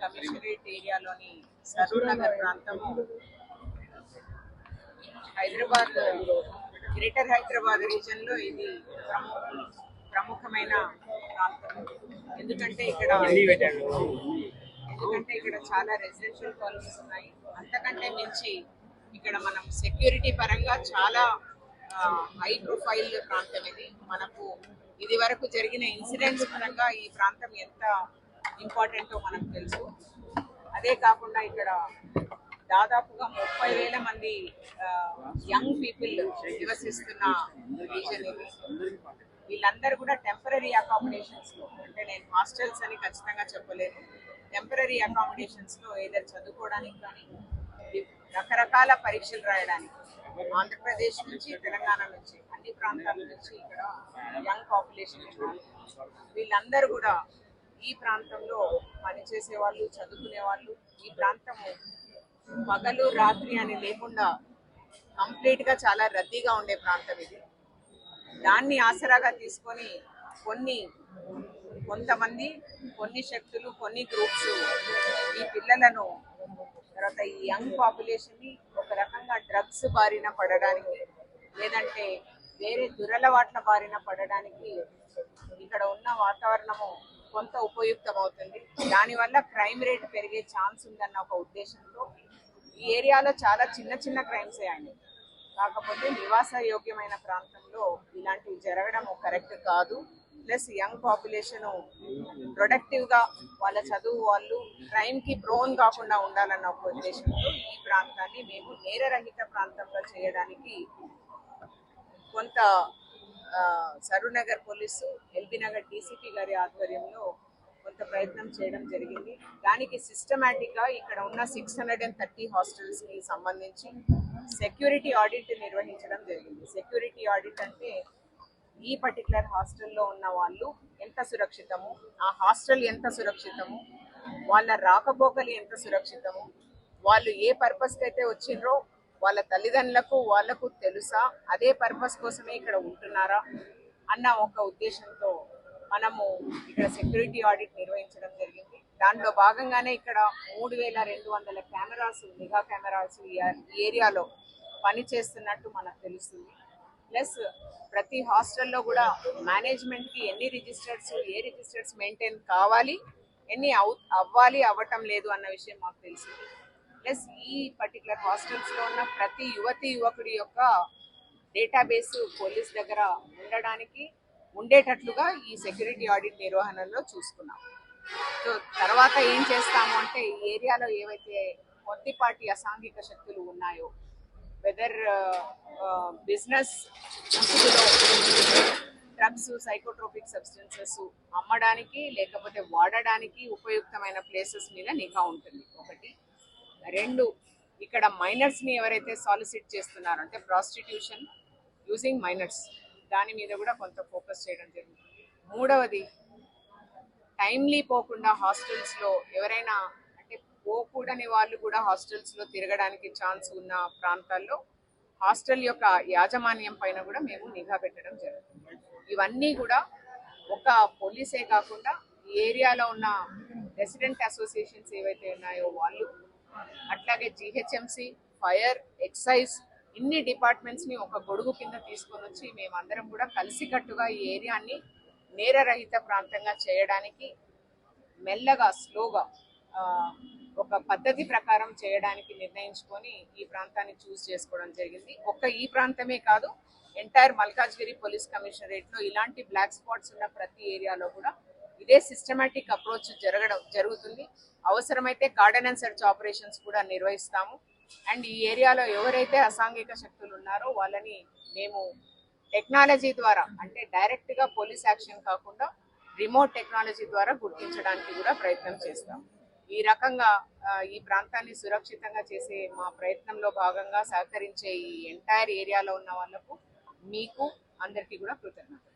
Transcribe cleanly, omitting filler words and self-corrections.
Commissionerate ఏరియాలోని Saroor Nagar ప్రాంతము Hyderabad greater Hyderabad reason లో ఇది ప్రముఖమైన ప్రాంతం. ఎందుకంటే ఇక్కడ చాలా రెసిడెన్షియల్ కాలనీస్ ఉన్నాయి. అంతకంటే మించి ఇక్కడ మనం సెక్యూరిటీ పరంగా చాలా హై ప్రొఫైల్ ప్రాంతం ఇది. మనకు ఇది వరకు జరిగిన ఇన్సిడెంట్స్ పరంగా ఈ ప్రాంతం ఎంత ఇంపార్టెంటో మనకు తెలుసు. అదే కాకుండా ఇక్కడ దాదాపుగా 30,000 మంది యంగ్ పీపుల్ నివసిస్తున్న రీజన్ ఇది. వీళ్ళందరూ కూడా టెంపరీ అకామిడేషన్స్ లో, అంటే నేను హాస్టల్స్ అని ఖచ్చితంగా చెప్పలేను, టెంపరీ అకామిడేషన్స్ లో ఏదైనా చదువుకోవడానికి కానీ రకరకాల పరీక్షలు రాయడానికి ఆంధ్రప్రదేశ్ నుంచి, తెలంగాణ నుంచి, అన్ని ప్రాంతాల నుంచి ఇక్కడ యంగ్ పాపులేషన్ ఉన్నారు. వీళ్ళందరూ కూడా ఈ ప్రాంతంలో పనిచేసే వాళ్ళు, చదువుకునే వాళ్ళు. ఈ ప్రాంతము పగలు రాత్రి అని లేకుండా కంప్లీట్ గా చాలా రద్దీగా ఉండే ప్రాంతం ఇది. దాన్ని ఆసరాగా తీసుకొని కొంతమంది, కొన్ని శక్తులు, కొన్ని గ్రూప్స్ ఈ పిల్లలను, తర్వాత ఈ యంగ్ పాపులేషన్ ని ఒక రకంగా డ్రగ్స్ బారిన పడడానికి, లేదంటే వేరే దురలవాట్ల బారిన పడడానికి ఇక్కడ ఉన్న వాతావరణము కొంత ఉపయుక్తం అవుతుంది. దానివల్ల క్రైమ్ రేట్ పెరిగే ఛాన్స్ ఉందన్న ఒక ఉద్దేశంతో ఈ ఏరియాలో చాలా చిన్న చిన్న క్రైమ్స్ అయినాయి. కాకపోతే నివాస యోగ్యమైన ప్రాంతంలో ఇలాంటివి జరగడం కరెక్ట్ కాదు. ప్లస్ యంగ్ పాపులేషన్ ప్రొడక్టివ్ గా వాళ్ళ చదువు, వాళ్ళు క్రైమ్ కి ప్రోన్ కాకుండా ఉండాలన్న ఒక ఉద్దేశంతో ఈ ప్రాంతాన్ని మేము నేరరహిత ప్రాంతంలో చేయడానికి కొంత Saroor Nagar police, LB Nagar DCP గారి ఆధ్వర్యంలో కొంత ప్రయత్నం చేయడం జరిగింది. దానికి సిస్టమేటిక్ గా ఇక్కడ ఉన్న 630 హాస్టల్స్ కి సంబంధించి సెక్యూరిటీ ఆడిట్ నిర్వహించడం జరిగింది. సెక్యూరిటీ ఆడిట్ అంటే ఈ పర్టికులర్ హాస్టల్లో ఉన్న వాళ్ళు ఎంత సురక్షితము, ఆ హాస్టల్ ఎంత సురక్షితము, వాళ్ళ రాకపోకలు ఎంత సురక్షితము, వాళ్ళు ఏ పర్పస్కి అయితే వచ్చిండ్రో వాళ్ళ తల్లిదండ్రులకు వాళ్ళకు తెలుసా, అదే పర్పస్ కోసమే ఇక్కడ ఉంటున్నారా అన్న ఒక ఉద్దేశంతో మనము ఇక్కడ సెక్యూరిటీ ఆడిట్ నిర్వహించడం జరిగింది. దాంట్లో భాగంగానే ఇక్కడ 3,200 కెమెరాస్, నిఘా కెమెరాస్ ఈ ఏరియాలో పనిచేస్తున్నట్టు మనకు తెలుస్తుంది. ప్లస్ ప్రతి హాస్టల్లో కూడా మేనేజ్మెంట్కి ఎన్ని రిజిస్టర్స్, ఏ రిజిస్టర్స్ మెయింటైన్ కావాలి, ఎన్ని అవ్వటం లేదు అన్న విషయం మాకు తెలిసింది. ప్లస్ ఈ పర్టికులర్ హాస్టల్స్లో ఉన్న ప్రతి యువకుడి యొక్క డేటాబేస్ పోలీస్ దగ్గర ఉండేటట్లుగా ఈ సెక్యూరిటీ ఆడిట్ నిర్వహణలో చూసుకున్నాం. సో తర్వాత ఏం చేస్తాము అంటే ఈ ఏరియాలో ఏవైతే కొద్దిపాటి అసాంఘిక శక్తులు ఉన్నాయో, వెదర్ బిజినెస్ ముసుగులో డ్రగ్స్, సైకోట్రోపిక్ సబ్స్టెన్సెస్ అమ్మడానికి లేకపోతే వాడడానికి ఉపయుక్తమైన ప్లేసెస్ మీద నిఘా ఉంటుంది. 1. 2, ఇక్కడ మైనర్స్ ని ఎవరైతే సాలిసిట్ చేస్తున్నారో, అంటే ప్రాస్టిట్యూషన్ యూజింగ్ మైనర్స్, దాని మీద కూడా కొంత ఫోకస్ చేయడం జరుగుతుంది. 3వది, టైమ్లీ పోకుండా హాస్టల్స్ లో ఎవరైనా, అంటే పోకూడని వాళ్ళు కూడా హాస్టల్స్ లో తిరగడానికి ఛాన్స్ ఉన్న ప్రాంతాల్లో హాస్టల్ యొక్క యాజమాన్యం పైన కూడా మేము నిఘా పెట్టడం జరుగుతుంది. ఇవన్నీ కూడా ఒక పోలీసే కాకుండా ఈ ఏరియాలో ఉన్న రెసిడెంట్ అసోసియేషన్స్ ఏవైతే ఉన్నాయో వాళ్ళు, అట్లాగే జిహెచ్ఎంసి, ఫైర్, ఎక్సైజ్, ఇన్ని డిపార్ట్మెంట్స్ ని ఒక గొడుగు కింద తీసుకొని వచ్చి మేమందరం కూడా కలిసికట్టుగా ఈ ఏరియాని నేరరహిత ప్రాంతంగా చేయడానికి మెల్లగా, స్లోగా, ఒక పద్ధతి ప్రకారం చేయడానికి నిర్ణయించుకొని ఈ ప్రాంతాన్ని చూస్ చేసుకోవడం జరిగింది. ఈ ప్రాంతమే కాదు, ఎంటైర్ మల్కాజ్గిరి పోలీస్ కమిషనరేట్ లో ఇలాంటి బ్లాక్ స్పాట్స్ ఉన్న ప్రతి ఏరియాలో కూడా ఇదే సిస్టమాటిక్ అప్రోచ్ జరుగుతుంది. అవసరమైతే కార్డన్ అండ్ సెర్చ్ ఆపరేషన్స్ కూడా నిర్వహిస్తాము. అండ్ ఈ ఏరియాలో ఎవరైతే అసాంఘిక శక్తులు ఉన్నారో వాళ్ళని మేము టెక్నాలజీ ద్వారా, అంటే డైరెక్ట్ గా పోలీస్ యాక్షన్ కాకుండా రిమోట్ టెక్నాలజీ ద్వారా గుర్తించడానికి కూడా ప్రయత్నం చేస్తాం. ఈ రకంగా ఈ ప్రాంతాన్ని సురక్షితంగా చేసే మా ప్రయత్నంలో భాగంగా సహకరించే ఈ ఎంటైర్ ఏరియాలో ఉన్న వాళ్లకు, మీకు అందరికీ కూడా కృతజ్ఞతలు.